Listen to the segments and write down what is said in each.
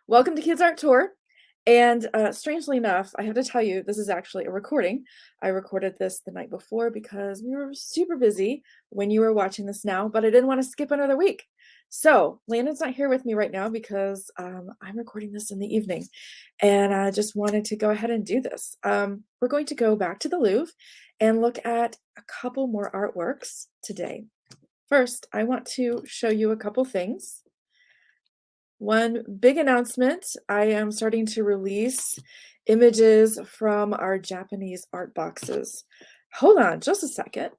Welcome to Kids Art Tour. And strangely enough, I have to tell you, this is actually a recording. I recorded this the night before because we were super busy when you were watching this now, but I didn't want to skip another week. So Landon's not here with me right now because I'm recording this in the evening, and I just wanted to go ahead and do this. We're going to go back to the Louvre and look at a couple more artworks today. First, I want to show you a couple things. One big announcement, I am starting to release images from our Japanese art boxes. Hold on just a second.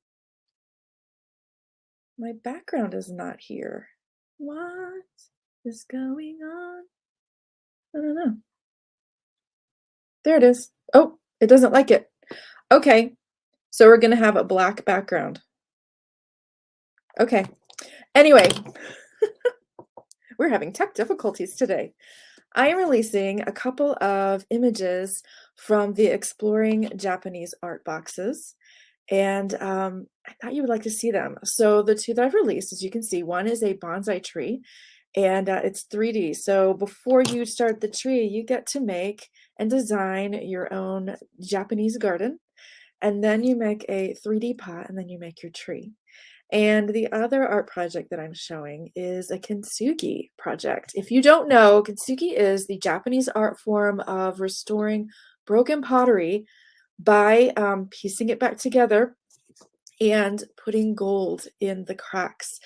My background is not here. What is going on? I don't know. There it is. Oh, it doesn't like it. Okay, so we're gonna have a black background. Okay. Anyway, we're having tech difficulties today. I am releasing a couple of images from the Exploring Japanese art boxes, and I thought you would like to see them. So the two that I've released, as you can see, one is a bonsai tree, and it's 3D. So before you start the tree, you get to make and design your own Japanese garden, and then you make a 3D pot, and then you make your tree. And the other art project that I'm showing is a kintsugi project. If you don't know, kintsugi is the Japanese art form of restoring broken pottery by piecing it back together and putting gold in the cracks.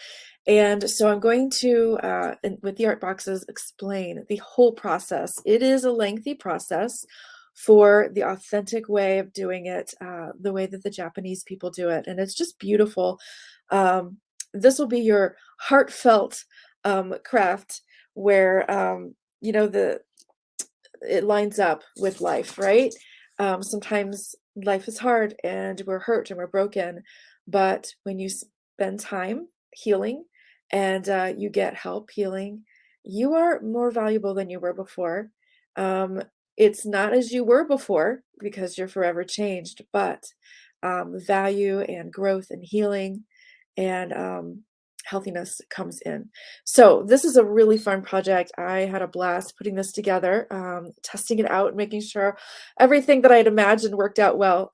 And so I'm going to, with the art boxes, explain the whole process. It is a lengthy process for the authentic way of doing it, the way that the Japanese people do it. And it's just beautiful. This will be your heartfelt craft where, you know, it lines up with life, right? Sometimes life is hard and we're hurt and we're broken, but when you spend time healing and you get help healing, you are more valuable than you were before. It's not as you were before because you're forever changed, but value and growth and healing and healthiness comes in. So this is a really fun project. I had a blast putting this together, testing it out, making sure everything that I had imagined worked out well.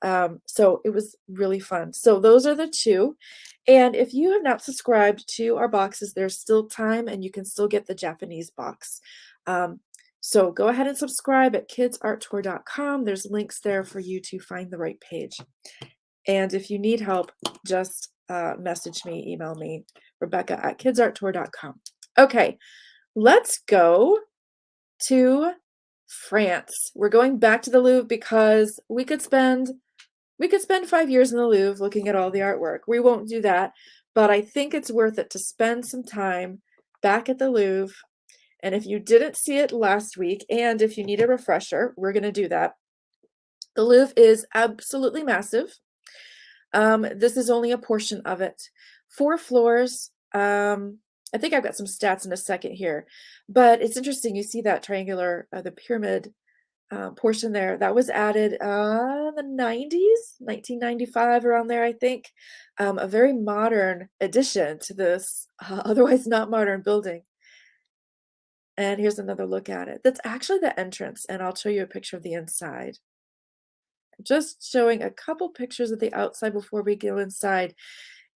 So it was really fun. So those are the two. And if you have not subscribed to our boxes, there's still time and you can still get the Japanese box. So go ahead and subscribe at kidsarttour.com. There's links there for you to find the right page. And if you need help, just message me, email me, Rebecca at kidsarttour.com. Okay, let's go to France. We're going back to the Louvre because we could spend 5 years in the Louvre looking at all the artwork. We won't do that, but I think it's worth it to spend some time back at the Louvre. And if you didn't see it last week, and if you need a refresher, we're going to do that. The Louvre is absolutely massive. This is only a portion of it. 4 floors. I think I've got some stats in a second here, but it's interesting. You see that triangular, the pyramid portion there. That was added in the 90s, 1995, around there, I think. A very modern addition to this otherwise not modern building. And here's another look at it. That's actually the entrance, and I'll show you a picture of the inside. Just showing a couple pictures of the outside before we go inside.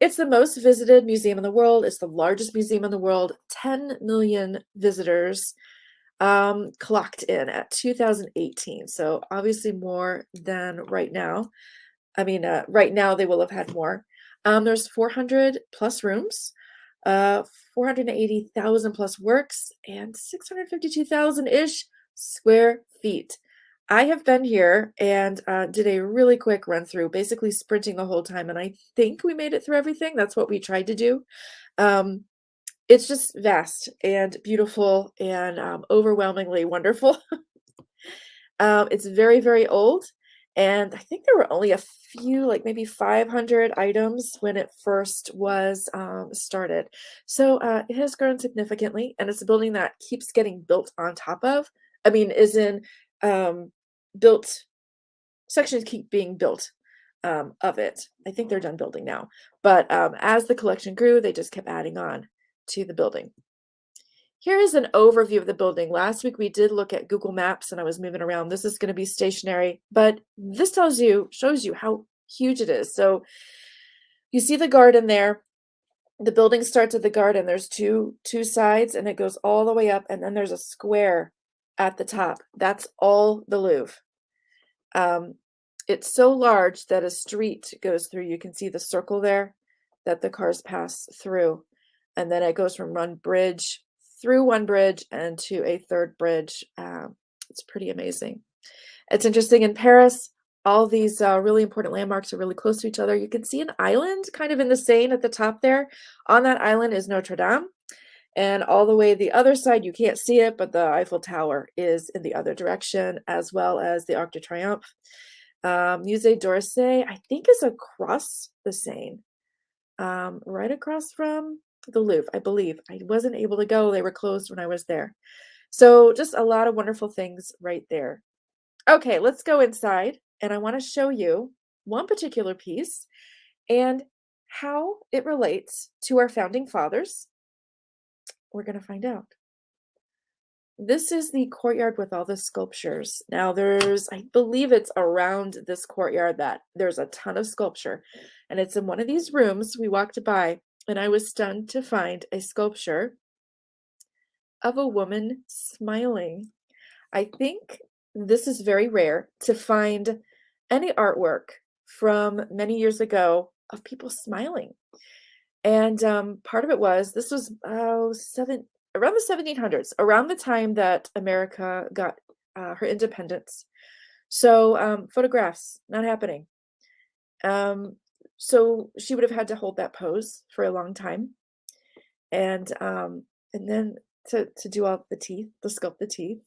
It's the most visited museum in the world. It's the largest museum in the world. 10 million visitors clocked in at 2018. So obviously more than right now. I mean, right now they will have had more. There's 400 plus rooms, 480,000 plus works, and 652,000-ish square feet. I have been here and did a really quick run through, basically sprinting the whole time, and I think we made it through everything. That's what we tried to do. It's just vast and beautiful and overwhelmingly wonderful. It's very, very old, and I think there were only a few, like maybe 500 items when it first was started. So it has grown significantly, and it's a building that keeps getting built on top of. I mean, is in built, sections keep being built of it. I think they're done building now. But as the collection grew, they just kept adding on to the building. Here is an overview of the building. Last week we did look at Google Maps and I was moving around. This is going to be stationary, but this shows you how huge it is. So you see the garden there. The building starts at the garden. There's two sides and it goes all the way up and then there's a square at the top. That's all the Louvre. Um, it's so large that a street goes through. You can see the circle there that the cars pass through. And then it goes from one bridge through one bridge and to a third bridge. It's pretty amazing. It's interesting in Paris, all these really important landmarks are really close to each other. You can see an island kind of in the Seine at the top there. On that island is Notre Dame. And all the way the other side, you can't see it, but the Eiffel Tower is in the other direction, as well as the Arc de Triomphe. Musée d'Orsay, I think, is across the Seine, right across from the Louvre, I believe. I wasn't able to go. They were closed when I was there. So just a lot of wonderful things right there. Okay, let's go inside, and I want to show you one particular piece and how it relates to our founding fathers. We're going to find out. This is the courtyard with all the sculptures. Now I believe it's around this courtyard that there's a ton of sculpture. And it's in one of these rooms we walked by, and I was stunned to find a sculpture of a woman smiling. I think this is very rare to find any artwork from many years ago of people smiling. And part of it was this was around the 1700s, around the time that America got her independence. So photographs not happening. So she would have had to hold that pose for a long time, and then to do all the teeth, to sculpt the teeth.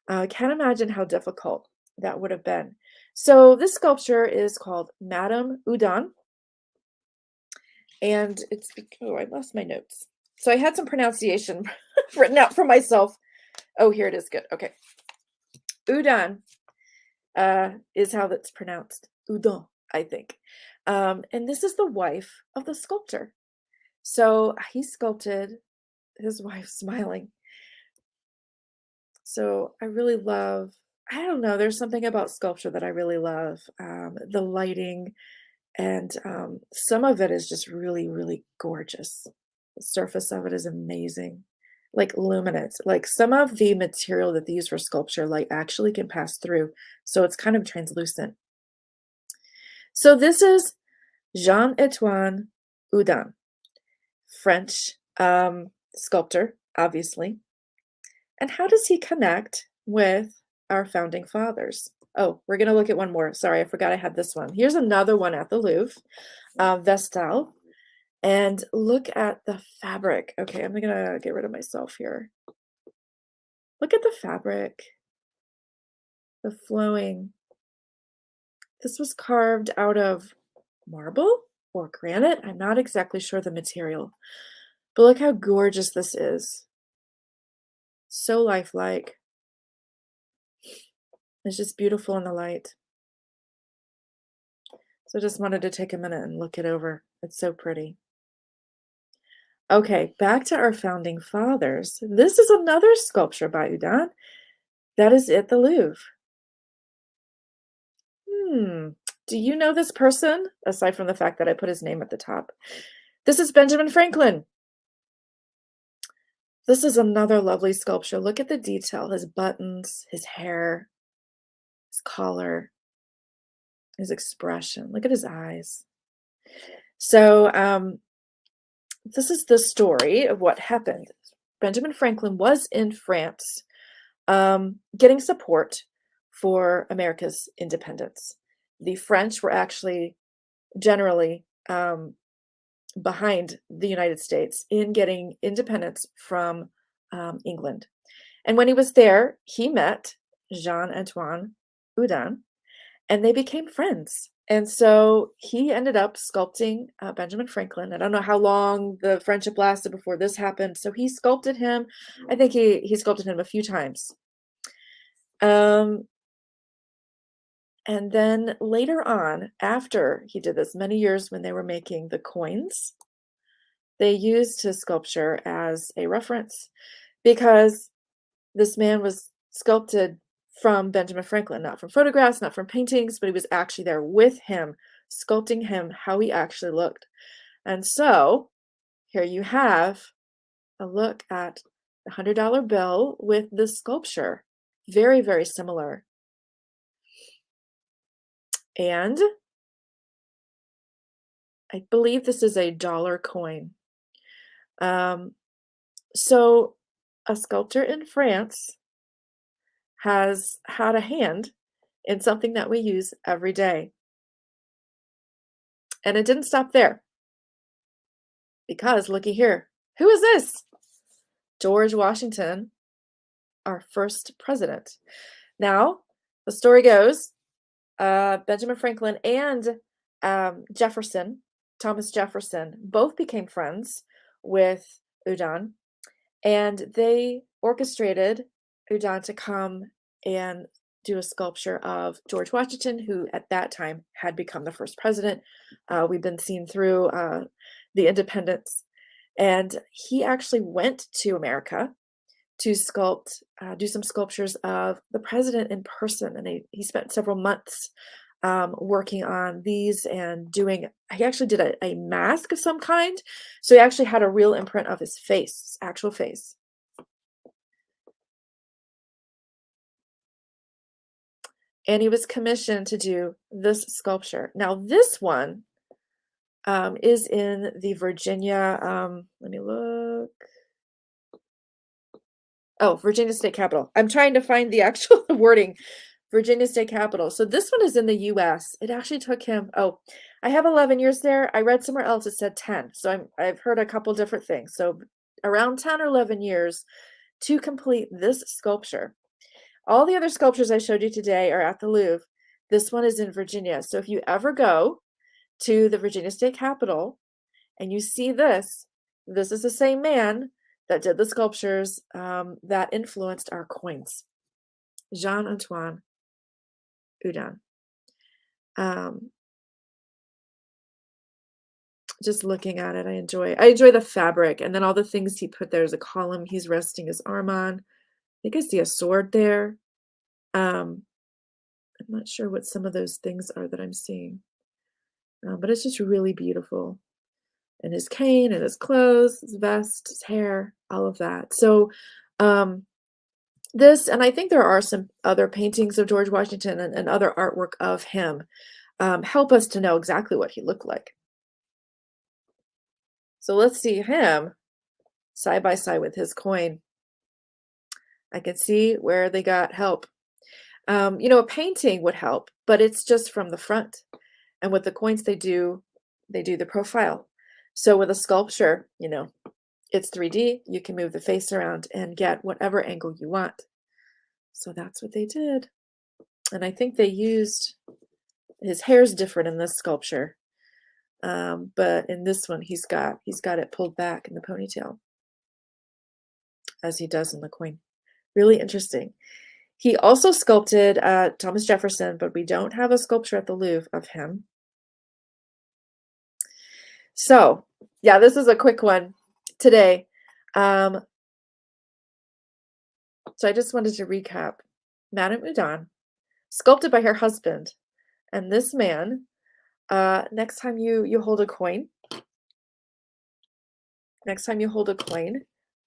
Can't imagine how difficult that would have been. So this sculpture is called Madame Houdon. And I lost my notes. So I had some pronunciation written out for myself. Oh, here it is. Good. Okay. Houdon is how that's pronounced. Houdon, I think. And this is the wife of the sculptor. So he sculpted his wife smiling. So I really love, I don't know, there's something about sculpture that I really love. The lighting, and some of it is just really, really gorgeous. The surface of it is amazing, like luminous. Like some of the material that they use for sculpture, light actually can pass through. So it's kind of translucent. So this is Jean-Antoine Houdon, French sculptor, obviously. And how does he connect with our founding fathers? Oh, we're going to look at one more. Sorry, I forgot I had this one. Here's another one at the Louvre, Vestal. And look at the fabric. Okay, I'm going to get rid of myself here. Look at the fabric, the flowing. This was carved out of marble or granite. I'm not exactly sure the material, but look how gorgeous this is. So lifelike. It's just beautiful in the light. So I just wanted to take a minute and look it over. It's so pretty. Okay, back to our founding fathers. This is another sculpture by Houdon. That is at the Louvre. Do you know this person? Aside from the fact that I put his name at the top. This is Benjamin Franklin. This is another lovely sculpture. Look at the detail, his buttons, his hair, his collar, his expression. Look at his eyes. So this is the story of what happened. Benjamin Franklin was in France getting support for America's independence. The French were actually generally behind the United States in getting independence from England. And when he was there, he met Jean-Antoine Houdon, and they became friends. And so he ended up sculpting Benjamin Franklin. I don't know how long the friendship lasted before this happened. So he sculpted him. I think he sculpted him a few times. And then later on, after he did this, many years when they were making the coins, they used his sculpture as a reference because this man was sculpted from Benjamin Franklin, not from photographs, not from paintings, but he was actually there with him, sculpting him how he actually looked. And so here you have a look at the $100 bill with this sculpture. Very, very similar. And I believe this is a dollar coin. Um, so a sculptor in France has had a hand in something that we use every day. And it didn't stop there because looky here. Who is this? George Washington, our first president. Now, the story goes, Benjamin Franklin and Jefferson, Thomas Jefferson, both became friends with Udon, and they orchestrated Udon to come and do a sculpture of George Washington, who at that time had become the first president. We've been seen through the independence. And he actually went to America to sculpt, do some sculptures of the president in person. And he spent several months working on these and doing, he actually did a mask of some kind. So he actually had a real imprint of his face, his actual face. And he was commissioned to do this sculpture. Now this one is in the Virginia, let me look. Oh, Virginia State Capitol. I'm trying to find the actual wording. Virginia State Capitol. So this one is in the US. It actually took him, oh, I have 11 years there. I read somewhere else it said 10. So I've heard a couple different things. So around 10 or 11 years to complete this sculpture. All the other sculptures I showed you today are at the Louvre. This one is in Virginia. So if you ever go to the Virginia State Capitol and you see this, this is the same man that did the sculptures that influenced our coins. Jean-Antoine Udon. Just looking at it, I enjoy the fabric, and then all the things he put there. There's a column he's resting his arm on. I think I see a sword there. I'm not sure what some of those things are that I'm seeing, but it's just really beautiful. And his cane and his clothes, his vest, his hair, all of that. So this, and I think there are some other paintings of George Washington and other artwork of him, help us to know exactly what he looked like. So let's see him side by side with his coin. I can see where they got help. A painting would help, but it's just from the front. And with the coins, they do the profile. So with a sculpture, it's 3D. You can move the face around and get whatever angle you want. So that's what they did. And I think they used, his hair's different in this sculpture. But in this one, he's got it pulled back in the ponytail, as he does in the coin. Really interesting. He also sculpted Thomas Jefferson, but we don't have a sculpture at the Louvre of him. So, yeah, this is a quick one today. So I just wanted to recap. Madame Udon, sculpted by her husband. And this man, next time you hold a coin,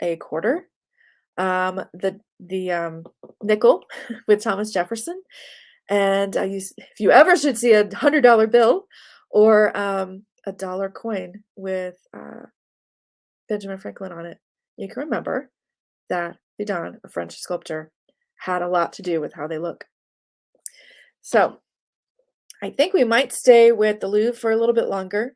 a quarter, the nickel with Thomas Jefferson, and if you ever should see a $100 bill or a dollar coin with Benjamin Franklin on it, you can remember that Udon, a French sculptor, had a lot to do with how they look. So I think we might stay with the Louvre for a little bit longer.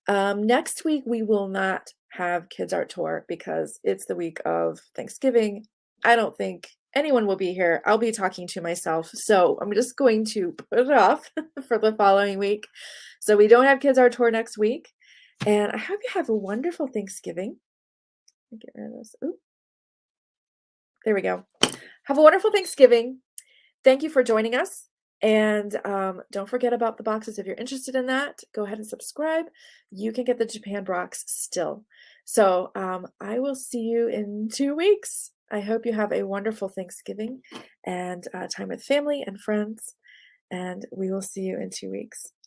Next week, we will not have Kids Art Tour because it's the week of Thanksgiving. I don't think anyone will be here. I'll be talking to myself. So I'm just going to put it off for the following week. So we don't have Kids Art Tour next week. And I hope you have a wonderful Thanksgiving. Let me get rid of this. Ooh. There we go. Have a wonderful Thanksgiving. Thank you for joining us. And don't forget about the boxes. If you're interested in that, go ahead and subscribe. You can get the Japan box still. So I will see you in 2 weeks. I hope you have a wonderful Thanksgiving and time with family and friends, and we will see you in 2 weeks.